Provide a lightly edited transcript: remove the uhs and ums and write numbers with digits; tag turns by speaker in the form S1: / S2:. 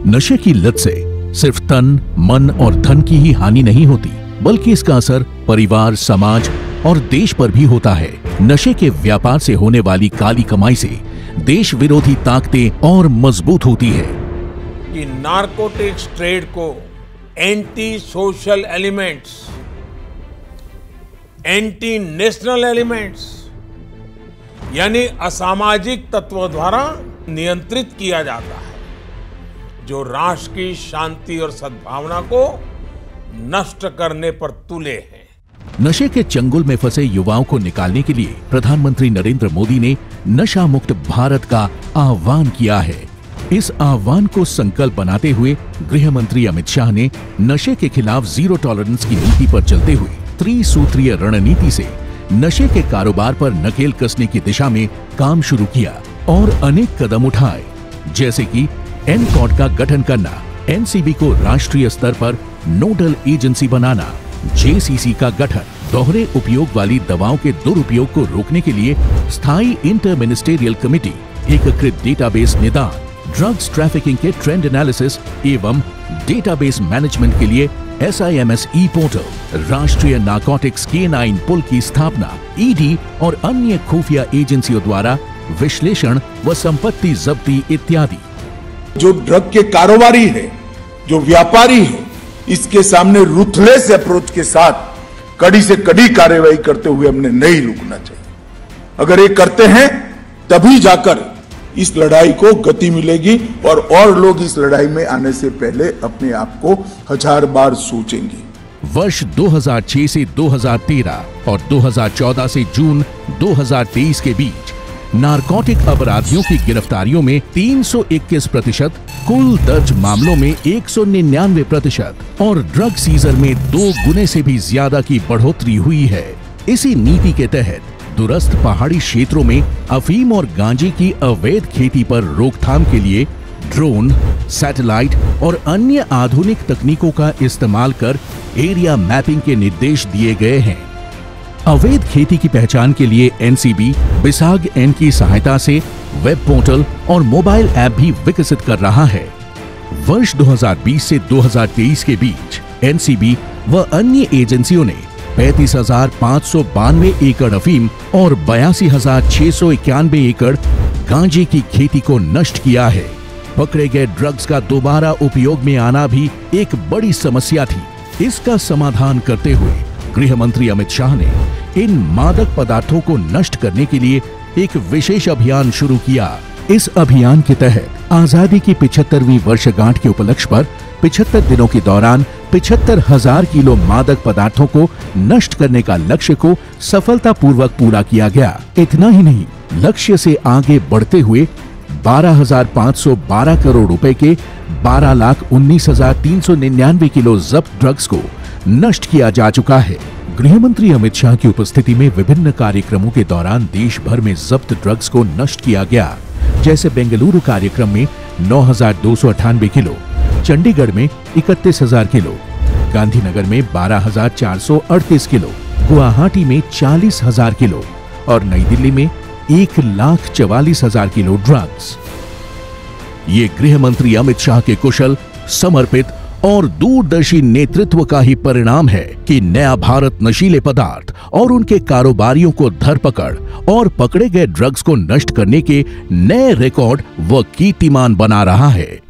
S1: नशे की लत से सिर्फ तन, मन और धन की ही हानि नहीं होती, बल्कि इसका असर परिवार, समाज और देश पर भी होता है। नशे के व्यापार से होने वाली काली कमाई से देश विरोधी ताकतें और मजबूत होती है।
S2: कि नारकोटिक्स ट्रेड को anti social elements, anti national elements यानी असामाजिक तत्वों द्वारा नियंत्रित किया जाता है, जो राष्ट्र की शांति और सद्भावना को नष्ट करने पर तुले हैं।
S1: नशे के चंगुल में फंसे युवाओं को निकालने के लिए प्रधानमंत्री नरेंद्र मोदी ने नशा मुक्त भारत का आह्वान किया है। इस आह्वान को संकल्प बनाते हुए गृह मंत्री अमित शाह ने नशे के खिलाफ जीरो टॉलरेंस की नीति पर चलते हुए त्रिसूत्रीय रणनीति से नशे के कारोबार पर नकेल कसने की दिशा में काम शुरू किया और अनेक कदम उठाए, जैसे कि एनकॉड का गठन करना, एनसीबी को राष्ट्रीय स्तर पर नोडल एजेंसी बनाना, जेसीसी का गठन, दोहरे उपयोग वाली दवाओं के दुरुपयोग को रोकने के लिए स्थायी इंटर मिनिस्टेरियल कमेटी, एकीकृत डेटाबेस निदान, ड्रग्स ट्रैफिकिंग के ट्रेंड एनालिसिस एवं डेटाबेस मैनेजमेंट के लिए SIMS ई पोर्टल, राष्ट्रीय नारकोटिक्स K9 पुल की स्थापना, ईडी और अन्य खुफिया एजेंसियों द्वारा विश्लेषण व संपत्ति जब्ती इत्यादि।
S3: जो ड्रग के कारोबारी है, जो व्यापारी है, इसके सामने रूथलेस अप्रोच के साथ कड़ी से कड़ी कार्रवाई करते हुए हमने नहीं रुकना चाहिए। अगर ये करते हैं तभी जाकर इस लड़ाई को गति मिलेगी और लोग इस लड़ाई में आने से पहले अपने आप को 1000 बार सोचेंगे।
S1: वर्ष 2006 से 2013 और 2014 से जून 2023 के बीच नारकोटिक अपराधियों की गिरफ्तारियों में 321%, कुल दर्ज मामलों में 199% और ड्रग सीजर में 2 गुने से भी ज्यादा की बढ़ोतरी हुई है। इसी नीति के तहत दूरस्थ पहाड़ी क्षेत्रों में अफीम और गांजे की अवैध खेती पर रोकथाम के लिए ड्रोन, सैटेलाइट और अन्य आधुनिक तकनीकों का इस्तेमाल कर एरिया मैपिंग के निर्देश दिए गए हैं। अवैध खेती की पहचान के लिए एनसीबी बिसाग एन की सहायता से वेब पोर्टल और मोबाइल ऐप भी विकसित कर रहा है। वर्ष 2020 से 2023 के बीच एनसीबी व अन्य एजेंसियों ने 35,592 एकड़ अफीम और 82,691 एकड़ गांजे की खेती को नष्ट किया है। पकड़े गए ड्रग्स का दोबारा उपयोग में आना भी एक बड़ी समस्या थी। इसका समाधान करते हुए गृह मंत्री अमित शाह ने इन मादक पदार्थों को नष्ट करने के लिए एक विशेष अभियान शुरू किया। इस अभियान के तहत आजादी की 75वीं वर्षगांठ के उपलक्ष्य पर 75 दिनों के दौरान 75,000 किलो मादक पदार्थों को नष्ट करने का लक्ष्य को सफलतापूर्वक पूरा किया गया। इतना ही नहीं, लक्ष्य से आगे बढ़ते हुए 12,512 करोड़ रुपए के 12,19,399 किलो जब्त ड्रग्स को नष्ट किया जा चुका है। गृह मंत्री अमित शाह की उपस्थिति में विभिन्न कार्यक्रमों के दौरान देश भर में जब्त ड्रग्स को नष्ट किया गया, जैसे बेंगलुरु कार्यक्रम में 9,298 किलो, चंडीगढ़ में 31,000 किलो, गांधीनगर में 12,438 किलो, गुवाहाटी में 40,000 किलो और नई दिल्ली में 1,44,000 किलो ड्रग्स। ये गृह मंत्री अमित शाह के कुशल, समर्पित और दूरदर्शी नेतृत्व का ही परिणाम है कि नया भारत नशीले पदार्थ और उनके कारोबारियों को धरपकड़ और पकड़े गए ड्रग्स को नष्ट करने के नए रिकॉर्ड व कीर्तिमान बना रहा है।